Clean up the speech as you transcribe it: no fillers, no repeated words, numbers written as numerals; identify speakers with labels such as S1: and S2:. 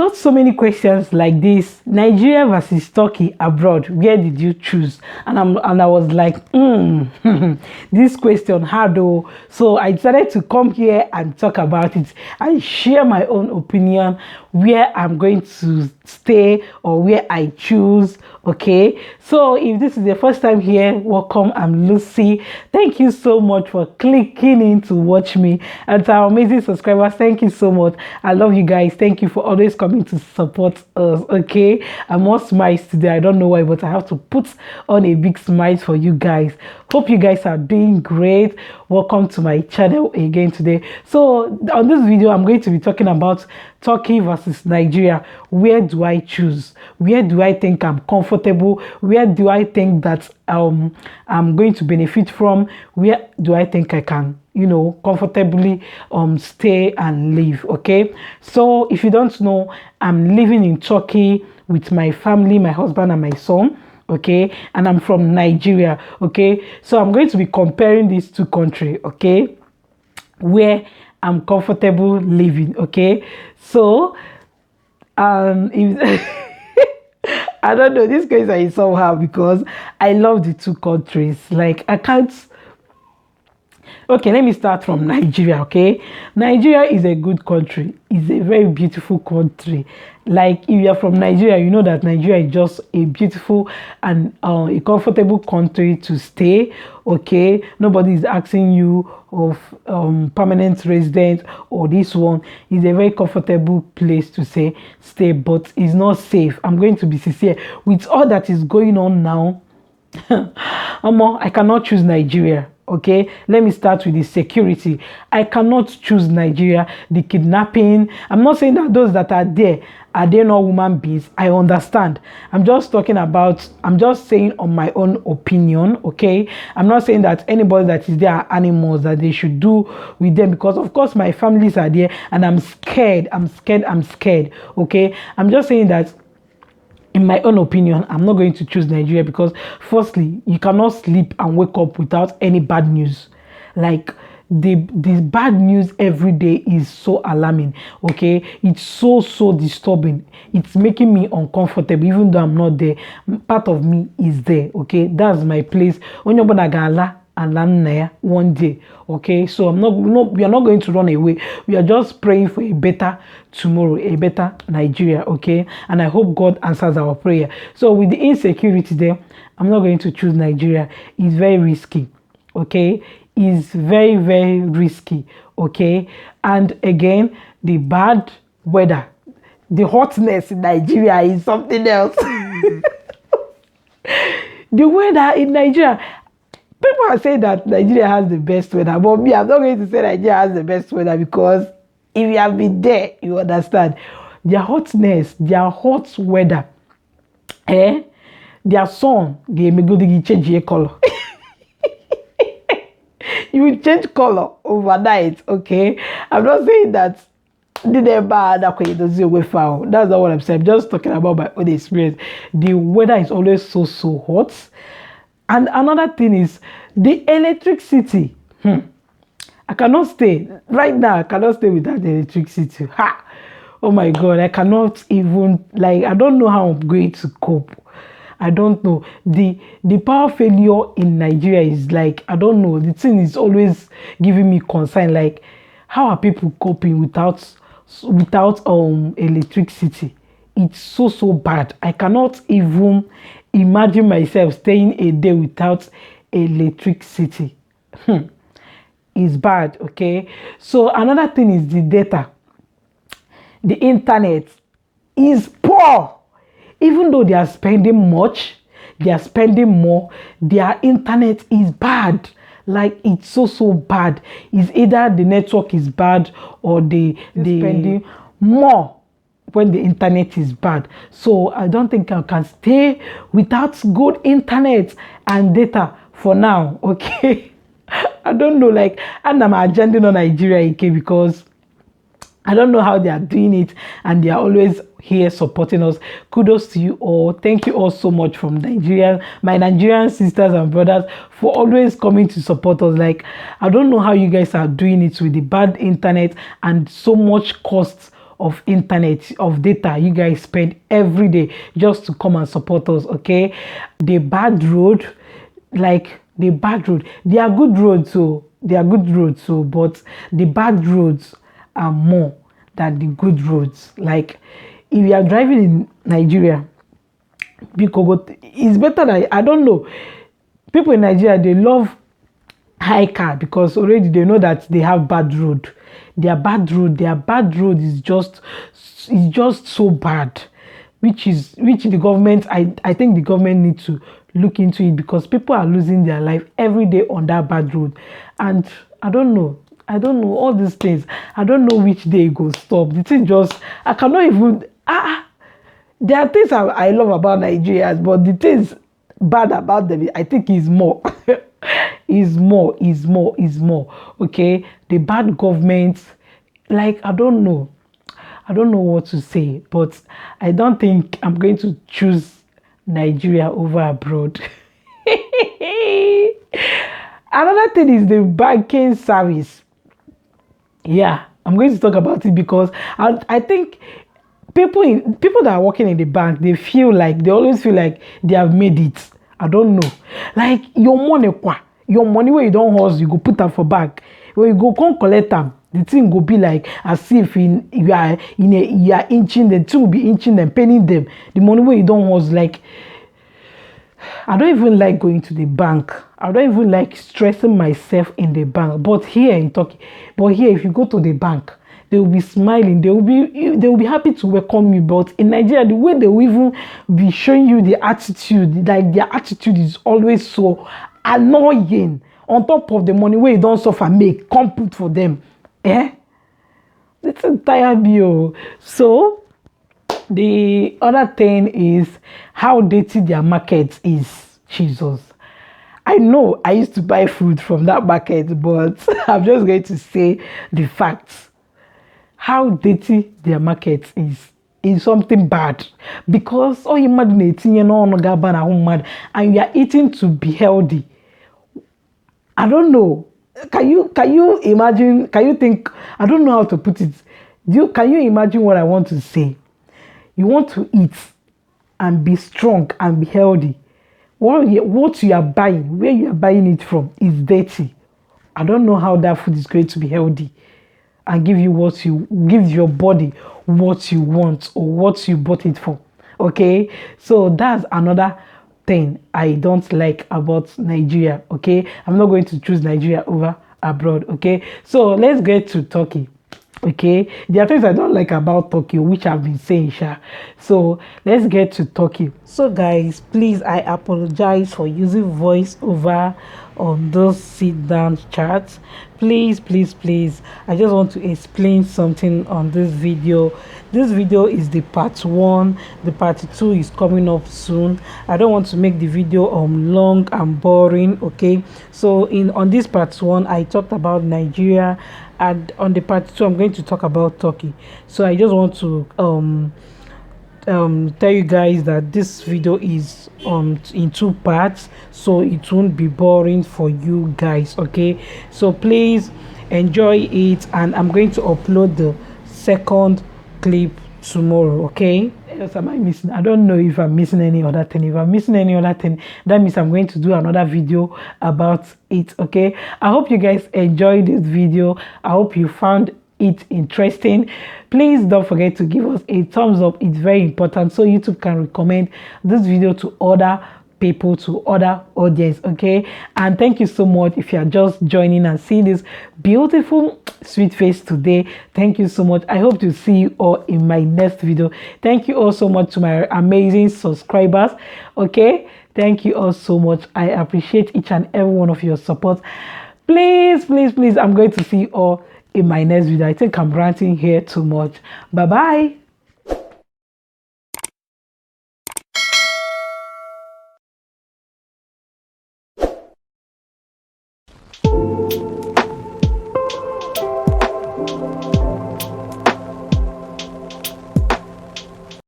S1: got so many questions like this: Nigeria versus Turkey abroad, where did you choose? And I was like, this question hard though. So I decided to come here and talk about it and share my own opinion where I'm going to stay or where I choose. Okay, so if this is the first time here, welcome. I'm Lucy. Thank you so much for clicking in to watch me, and to our amazing subscribers, thank you so much. I love you guys. Thank you for always coming to support us. Okay, I'm more smiles today. I don't know why, but I have to put on a big smile for you guys. Hope you guys are doing great. Welcome to my channel again today. So on this video, I'm going to be talking about Turkey versus Nigeria. Where do I choose? Where do I think I'm comfortable? Where do I think that I'm going to benefit from? Where do I think I can, comfortably stay and live? Okay, so if you don't know, I'm living in Turkey with my family, my husband and my son. Okay, and I'm from Nigeria. Okay, so I'm going to be comparing these two countries. Okay, where I'm comfortable living. Okay, so if I don't know, this case is somehow because I love the two countries. Like I can't. Okay, let me start from Nigeria. Okay, Nigeria is a good country. It's a very beautiful country. Like if you're from Nigeria, you know that Nigeria is just a beautiful and a comfortable country to stay. Okay, nobody is asking you of permanent resident or this one. Is a very comfortable place to stay, but it's not safe. I'm going to be sincere with all that is going on now. I cannot choose Nigeria. Okay, let me start with the security. I cannot choose Nigeria. The kidnapping, I'm not saying that those that are there not human beings. I understand. I'm just saying on my own opinion. Okay, I'm not saying that anybody that is there are animals that they should do with them, because of course my families are there and I'm scared. Okay, I'm just saying that in my own opinion, I'm not going to choose Nigeria because firstly, you cannot sleep and wake up without any bad news. Like the bad news every day is so alarming. Okay, it's so disturbing. It's making me uncomfortable even though I'm not there. Part of me is there. Okay, that's my place. And land there one day. Okay, so we are not going to run away. We are just praying for a better tomorrow, a better Nigeria. Okay, and I hope God answers our prayer. So with the insecurity there, I'm not going to choose Nigeria. It's very risky. Okay, it's very risky. Okay, and again, the bad weather, the hotness in Nigeria is something else. The weather in Nigeria, people are saying that Nigeria has the best weather, but me, I'm not going to say Nigeria has the best weather because if you have been there, you understand. Their hotness, their hot weather, their sun, they may go to change your color. You will change color overnight, okay? I'm not saying that that's not what I'm saying. I'm just talking about my own experience. The weather is always so hot. And another thing is the electricity. I cannot stay. Right now, I cannot stay without electricity. Oh my God, I cannot even, I don't know how I'm going to cope. I don't know. The power failure in Nigeria is I don't know. The thing is always giving me concern. How are people coping without electricity? It's so bad. I cannot even imagine myself staying a day without electricity. It's bad. Okay, so another thing is the data. The internet is poor. Even though they are spending much, they are spending more, their internet is bad. It's so bad. It's either the network is bad or they spending more when the internet is bad. So I don't think I can stay without good internet and data for now. Okay, I don't know, and I'm agending on Nigeria, okay, because I don't know how they are doing it and they are always here supporting us. Kudos to you all. Thank you all so much from Nigeria, my Nigerian sisters and brothers, for always coming to support us. I don't know how you guys are doing it with the bad internet and so much cost of internet, of data you guys spend every day just to come and support us, okay? The bad road, like the bad road, they are good roads, so they are good roads, so but the bad roads are more than the good roads. Like if you are driving in Nigeria, because it's better than, I don't know, people in Nigeria, they love high car because already they know that they have bad road. Their bad road is just so bad, which the government, I think the government needs to look into it, because people are losing their life every day on that bad road. And I don't know all these things. I don't know which day it go stop. The thing just, I cannot even there are things I love about Nigerians, but the things bad about them, I think is more. Is more. Okay, the bad government, like I don't know what to say, but I don't think I'm going to choose Nigeria over abroad. Another thing is the banking service. Yeah, I'm going to talk about it because I think people that are working in the bank, they always feel like they have made it. I don't know. Like your money where you don't hustle, you go put am for bank. When you go come collect am, the thing go be like as if you are inching, the thing will be inching them, paying them. The money where you don't hustle, like I don't even like going to the bank. I don't even like stressing myself in the bank. But here, if you go to the bank, they will be smiling. They will be happy to welcome you. But in Nigeria, the way they will even be showing you the attitude, like their attitude is always so annoying. On top of the money where you don't suffer, make come put for them. Eh? It's entire bill. So the other thing is how dirty their market is. Jesus. I know I used to buy food from that market, but I'm just going to say the facts. How dirty their market is something bad, because you imagine 18 year no mad and you are eating to be healthy. I don't know. Can you imagine? Can you think? I don't know how to put it. Can you imagine what I want to say? You want to eat and be strong and be healthy. What you are buying, where you are buying it from, is dirty. I don't know how that food is going to be healthy and give your body what you want or what you bought it for. Okay, so that's another thing I don't like about Nigeria. Okay, I'm not going to choose Nigeria over abroad. Okay, so let's get to Turkey. Okay, there are things I don't like about Turkey, which I've been saying, Sha. So let's get to Turkey. So, guys, please, I apologize for using voice over on those sit down chats. Please, I just want to explain something on this video. This video is the part one, the part two is coming up soon. I don't want to make the video long and boring. Okay, so on this part one I talked about Nigeria, and on the part two I'm going to talk about Turkey. So I just want to tell you guys that this video is in two parts, so it won't be boring for you guys. Okay, so please enjoy it, and I'm going to upload the second clip tomorrow. Okay, else am I missing? I don't know if I'm missing any other thing. If I'm missing any other thing, that means I'm going to do another video about it. Okay, I hope you guys enjoyed this video. I hope you found it interesting. Please don't forget to give us a thumbs up. It's very important so YouTube can recommend this video to other people, to other audience. Okay, and thank you so much if you are just joining and seeing this beautiful sweet face today. Thank you so much. I hope to see you all in my next video. Thank you all so much to my amazing subscribers. Okay, thank you all so much. I appreciate each and every one of your support. Please, I'm going to see you all in my next video. I think I'm ranting here too much. Bye bye.